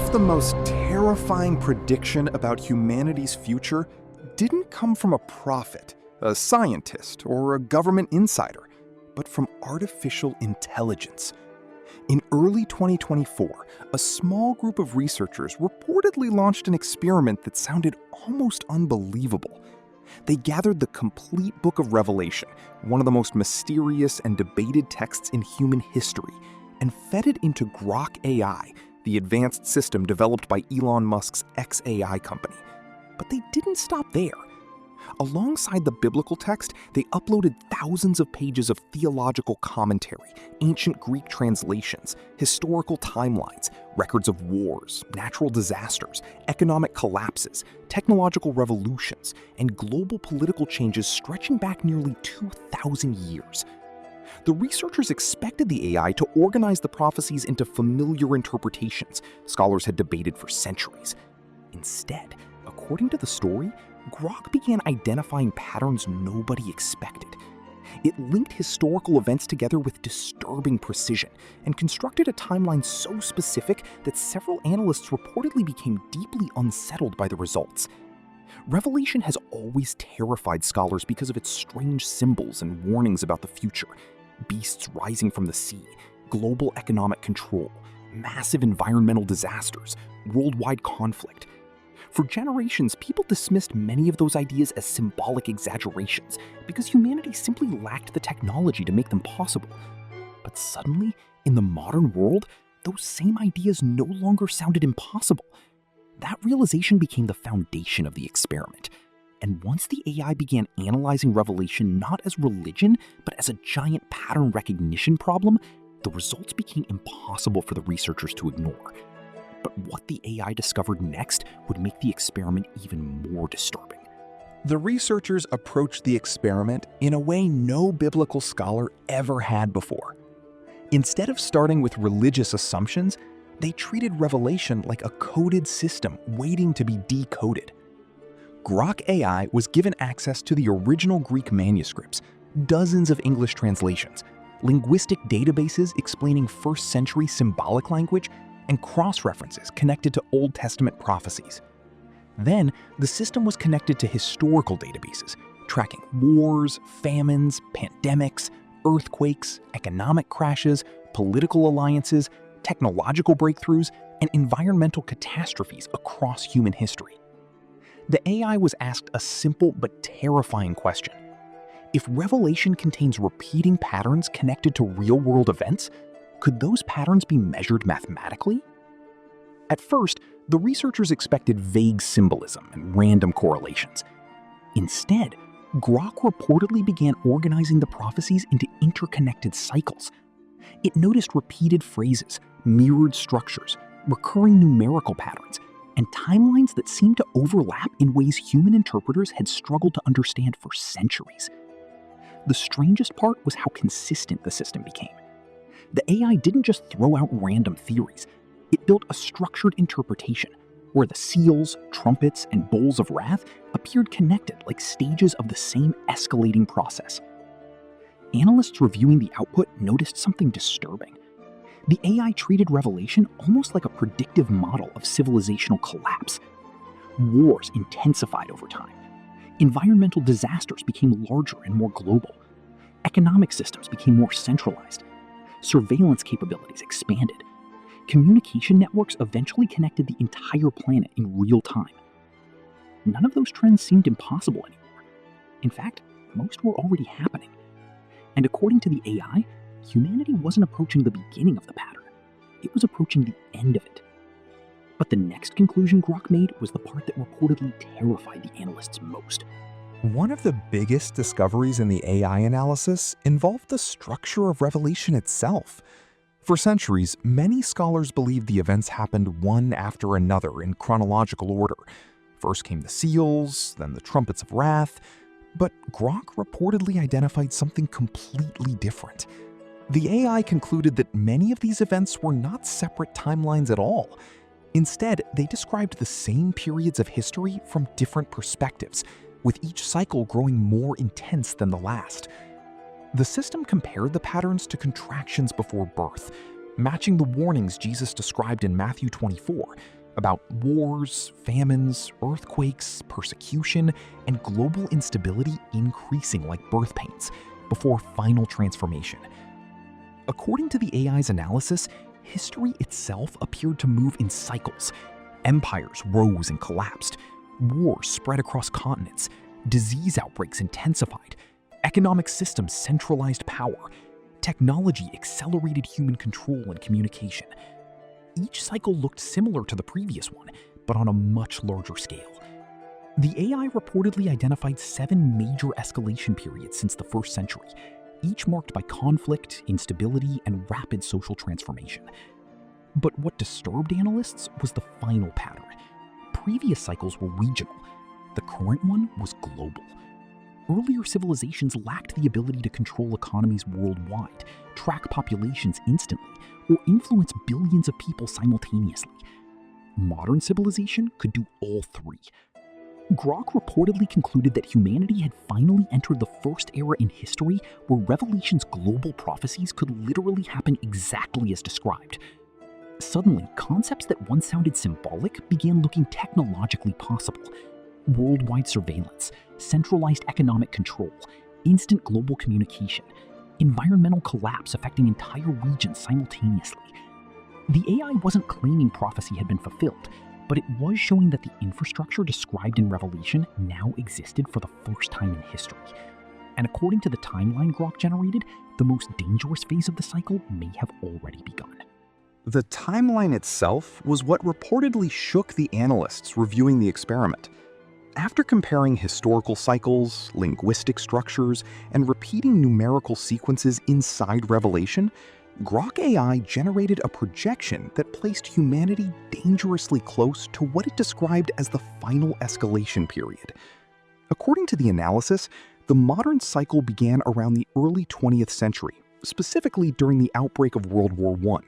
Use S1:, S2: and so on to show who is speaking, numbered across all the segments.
S1: if the most terrifying prediction about humanity's future didn't come from a prophet, a scientist, or a government insider, but from artificial intelligence. In early 2024, a small group of researchers reportedly launched an experiment that sounded almost unbelievable. They gathered the complete Book of Revelation, one of the most mysterious and debated texts in human history, and fed it into Grok AI, the advanced system developed by Elon Musk's XAI company. But they didn't stop there. Alongside the biblical text, they uploaded thousands of pages of theological commentary, ancient Greek translations, historical timelines, records of wars, natural disasters, economic collapses, technological revolutions, and global political changes stretching back nearly 2,000 years. The researchers expected the AI to organize the prophecies into familiar interpretations scholars had debated for centuries. Instead, according to the story, Grok began identifying patterns nobody expected. It linked historical events together with disturbing precision and constructed a timeline so specific that several analysts reportedly became deeply unsettled by the results. Revelation has always terrified scholars because of its strange symbols and warnings about the future: beasts rising from the sea, global economic control, massive environmental disasters, worldwide conflict. For generations, people dismissed many of those ideas as symbolic exaggerations because humanity simply lacked the technology to make them possible. But suddenly, in the modern world, those same ideas no longer sounded impossible. That realization became the foundation of the experiment. And once the AI began analyzing Revelation not as religion, but as a giant pattern recognition problem, the results became impossible for the researchers to ignore. But what the AI discovered next would make the experiment even more disturbing. The researchers approached the experiment in a way no biblical scholar ever had before. Instead of starting with religious assumptions, they treated Revelation like a coded system waiting to be decoded. Grok AI was given access to the original Greek manuscripts, dozens of English translations, linguistic databases explaining first-century symbolic language, and cross-references connected to Old Testament prophecies. Then, the system was connected to historical databases, tracking wars, famines, pandemics, earthquakes, economic crashes, political alliances, technological breakthroughs, and environmental catastrophes across human history. The AI was asked a simple but terrifying question. If Revelation contains repeating patterns connected to real-world events, could those patterns be measured mathematically? At first, the researchers expected vague symbolism and random correlations. Instead, Grok reportedly began organizing the prophecies into interconnected cycles. It noticed repeated phrases, mirrored structures, recurring numerical patterns, and timelines that seemed to overlap in ways human interpreters had struggled to understand for centuries. The strangest part was how consistent the system became. The AI didn't just throw out random theories. It built a structured interpretation, where the seals, trumpets, and bowls of wrath appeared connected like stages of the same escalating process. Analysts reviewing the output noticed something disturbing. The AI treated Revelation almost like a predictive model of civilizational collapse. Wars intensified over time. Environmental disasters became larger and more global. Economic systems became more centralized. Surveillance capabilities expanded. Communication networks eventually connected the entire planet in real time. None of those trends seemed impossible anymore. In fact, most were already happening. And according to the AI, humanity wasn't approaching the beginning of the pattern. It was approaching the end of it. But the next conclusion Grok made was the part that reportedly terrified the analysts most.
S2: One of the biggest discoveries in the AI analysis involved the structure of Revelation itself. For centuries, many scholars believed the events happened one after another in chronological order. First came the seals, then the trumpets of wrath, but Grok reportedly identified something completely different. The AI concluded that many of these events were not separate timelines at all. Instead, they described the same periods of history from different perspectives, with each cycle growing more intense than the last. The system compared the patterns to contractions before birth, matching the warnings Jesus described in Matthew 24, about wars, famines, earthquakes, persecution, and global instability increasing like birth pains before final transformation. According to the AI's analysis, history itself appeared to move in cycles. Empires rose and collapsed. Wars spread across continents. Disease outbreaks intensified. Economic systems centralized power. Technology accelerated human control and communication. Each cycle looked similar to the previous one, but on a much larger scale. The AI reportedly identified 7 major escalation periods since the first century, each marked by conflict, instability, and rapid social transformation. But what disturbed analysts was the final pattern. Previous cycles were regional. The current one was global. Earlier civilizations lacked the ability to control economies worldwide, track populations instantly, or influence billions of people simultaneously. Modern civilization could do all three. Grok reportedly concluded that humanity had finally entered the first era in history where Revelation's global prophecies could literally happen exactly as described. Suddenly, concepts that once sounded symbolic began looking technologically possible. Worldwide surveillance, centralized economic control, instant global communication, environmental collapse affecting entire regions simultaneously. The AI wasn't claiming prophecy had been fulfilled, but it was showing that the infrastructure described in Revelation now existed for the first time in history. And according to the timeline Grok generated, the most dangerous phase of the cycle may have already begun.
S1: The timeline itself was what reportedly shook the analysts reviewing the experiment. After comparing historical cycles, linguistic structures, and repeating numerical sequences inside Revelation, Grok AI generated a projection that placed humanity dangerously close to what it described as the final escalation period. According to the analysis, the modern cycle began around the early 20th century, specifically during the outbreak of World War I.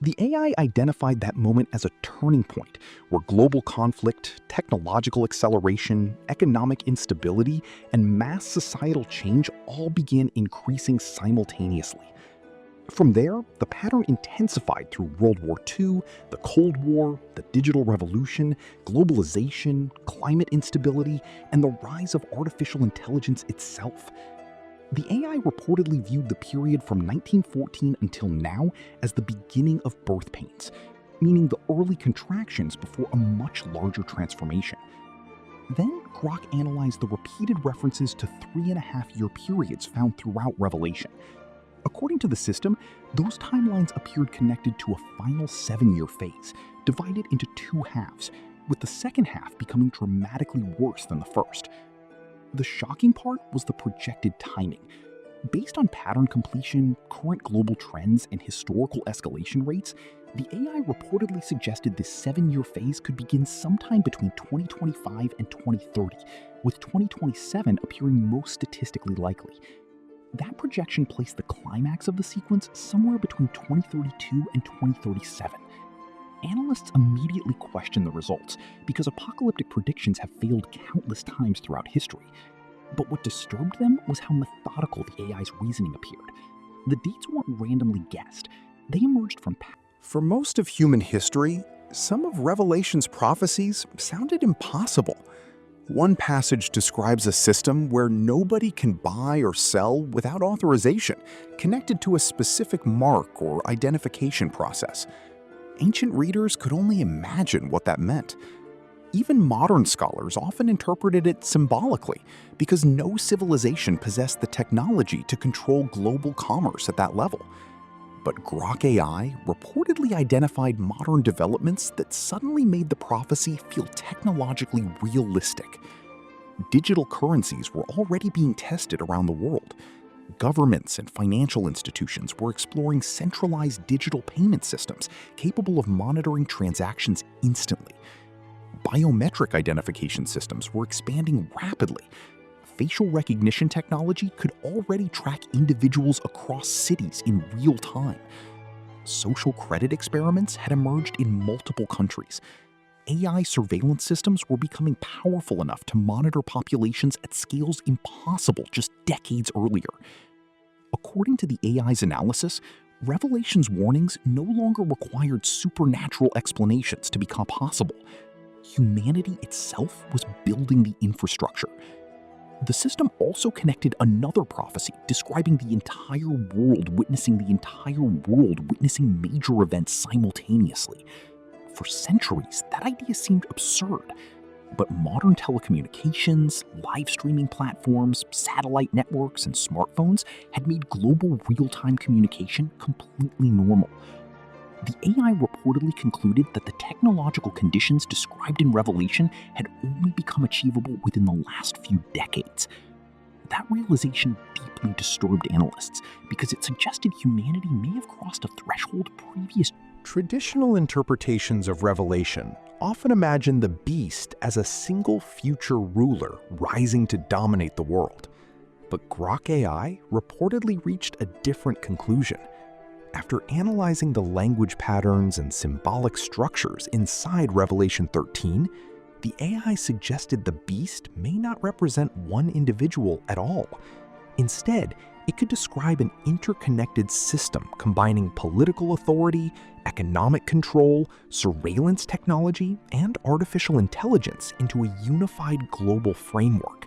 S1: The AI identified that moment as a turning point where global conflict, technological acceleration, economic instability, and mass societal change all began increasing simultaneously. From there, the pattern intensified through World War II, the Cold War, the digital revolution, globalization, climate instability, and the rise of artificial intelligence itself. The AI reportedly viewed the period from 1914 until now as the beginning of birth pains, meaning the early contractions before a much larger transformation. Then, Grok analyzed the repeated references to 3.5-year periods found throughout Revelation. According to the system, those timelines appeared connected to a final 7-year phase, divided into 2 halves, with the second half becoming dramatically worse than the first. The shocking part was the projected timing. Based on pattern completion, current global trends, and historical escalation rates, the AI reportedly suggested this 7-year phase could begin sometime between 2025 and 2030, with 2027 appearing most statistically likely. That projection placed the climax of the sequence somewhere between 2032 and 2037. Analysts immediately questioned the results because apocalyptic predictions have failed countless times throughout history. But what disturbed them was how methodical the AI's reasoning appeared. The dates weren't randomly guessed. They emerged from For most of human history, some of Revelation's prophecies sounded impossible. One passage describes a system where nobody can buy or sell without authorization, connected to a specific mark or identification process. Ancient readers could only imagine what that meant. Even modern scholars often interpreted it symbolically, because no civilization possessed the technology to control global commerce at that level. But Grok AI reportedly identified modern developments that suddenly made the prophecy feel technologically realistic. Digital currencies were already being tested around the world. Governments and financial institutions were exploring centralized digital payment systems capable of monitoring transactions instantly. Biometric identification systems were expanding rapidly. Facial recognition technology could already track individuals across cities in real time. Social credit experiments had emerged in multiple countries. AI surveillance systems were becoming powerful enough to monitor populations at scales impossible just decades earlier. According to the AI's analysis,
S2: Revelation's warnings no longer required supernatural explanations to become possible. Humanity itself was building the infrastructure. The system also connected another prophecy describing the entire world witnessing major events simultaneously. For centuries, that idea seemed absurd. But modern telecommunications, live streaming platforms, satellite networks, and smartphones had made global real-time communication completely normal. The AI reportedly concluded that the technological conditions described in Revelation had only become achievable within the last few decades. That realization deeply disturbed analysts because it suggested humanity may have crossed a threshold previous.
S1: Traditional interpretations of Revelation often imagine the beast as a single future ruler rising to dominate the world. But Grok AI reportedly reached a different conclusion. After analyzing the language patterns and symbolic structures inside Revelation 13, the AI suggested the beast may not represent one individual at all. Instead, it could describe an interconnected system combining political authority, economic control, surveillance technology, and artificial intelligence into a unified global framework.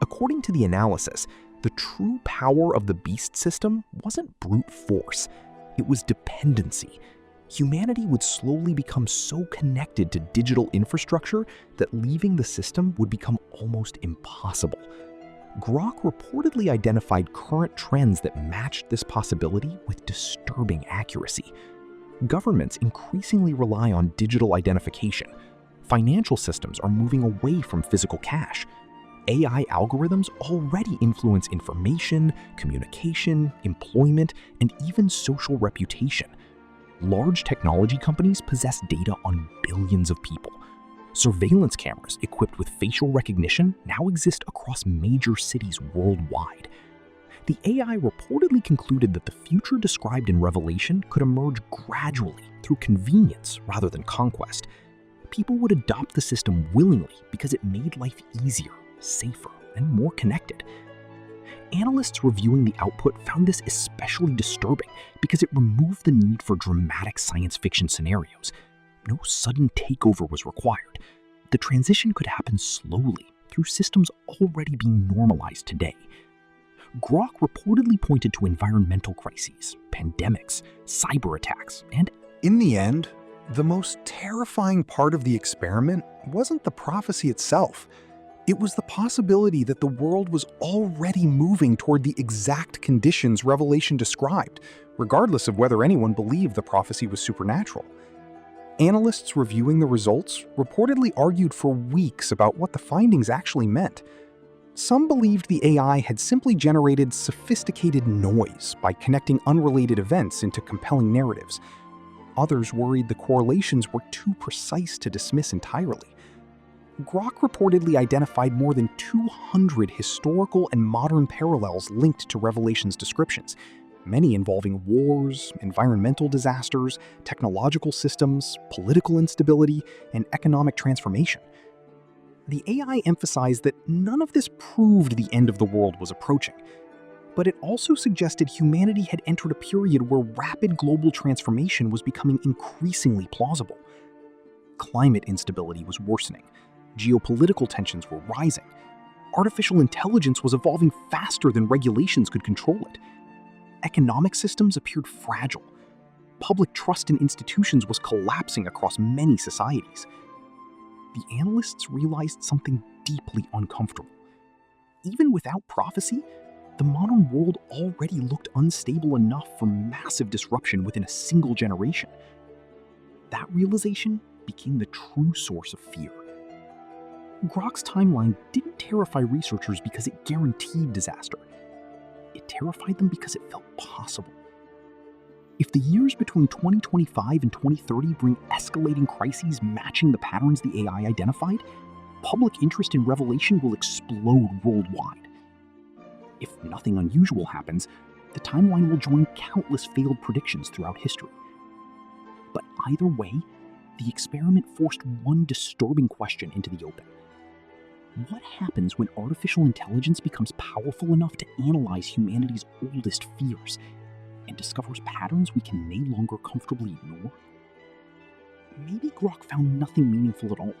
S1: According to the analysis, the true power of the beast system wasn't brute force, it was dependency. Humanity would slowly become so connected to digital infrastructure that leaving the system would become almost impossible. Grok reportedly identified current trends that matched this possibility with disturbing accuracy. Governments increasingly rely on digital identification. Financial systems are moving away from physical cash. AI algorithms already influence information, communication, employment, and even social reputation. Large technology companies possess data on billions of people. Surveillance cameras equipped with facial recognition now exist across major cities worldwide. The AI reportedly concluded that the future described in Revelation could emerge gradually through convenience rather than conquest. People would adopt the system willingly because it made life easier, safer, and more connected. Analysts reviewing the output found this especially disturbing because it removed the need for dramatic science fiction scenarios. No sudden takeover was required. The transition could happen slowly through systems already being normalized today. Grok reportedly pointed to environmental crises, pandemics, cyber attacks, and In the end, the most terrifying part of the experiment wasn't the prophecy itself. It was the possibility that the world was already moving toward the exact conditions Revelation described, regardless of whether anyone believed the prophecy was supernatural. Analysts reviewing the results reportedly argued for weeks about what the findings actually meant. Some believed the AI had simply generated sophisticated noise by connecting unrelated events into compelling narratives. Others worried the correlations were too precise to dismiss entirely. Grok reportedly identified more than 200 historical and modern parallels linked to Revelation's descriptions, many involving wars, environmental disasters, technological systems, political instability, and economic transformation. The AI emphasized that none of this proved the end of the world was approaching, but it also suggested humanity had entered a period where rapid global transformation was becoming increasingly plausible. Climate instability was worsening. Geopolitical tensions were rising. Artificial intelligence was evolving faster than regulations could control it. Economic systems appeared fragile. Public trust in institutions was collapsing across many societies. The analysts realized something deeply uncomfortable. Even without prophecy, the modern world already looked unstable enough for massive disruption within a single generation. That realization became the true source of fear. Grok's timeline didn't terrify researchers because it guaranteed disaster. It terrified them because it felt possible. If the years between 2025 and 2030 bring escalating crises matching the patterns the AI identified, public interest in Revelation will explode worldwide. If nothing unusual happens, the timeline will join countless failed predictions throughout history. But either way, the experiment forced one disturbing question into the open. What happens when artificial intelligence becomes powerful enough to analyze humanity's oldest fears?
S3: and discovers patterns we can no longer comfortably ignore? Maybe Grok found nothing meaningful at all,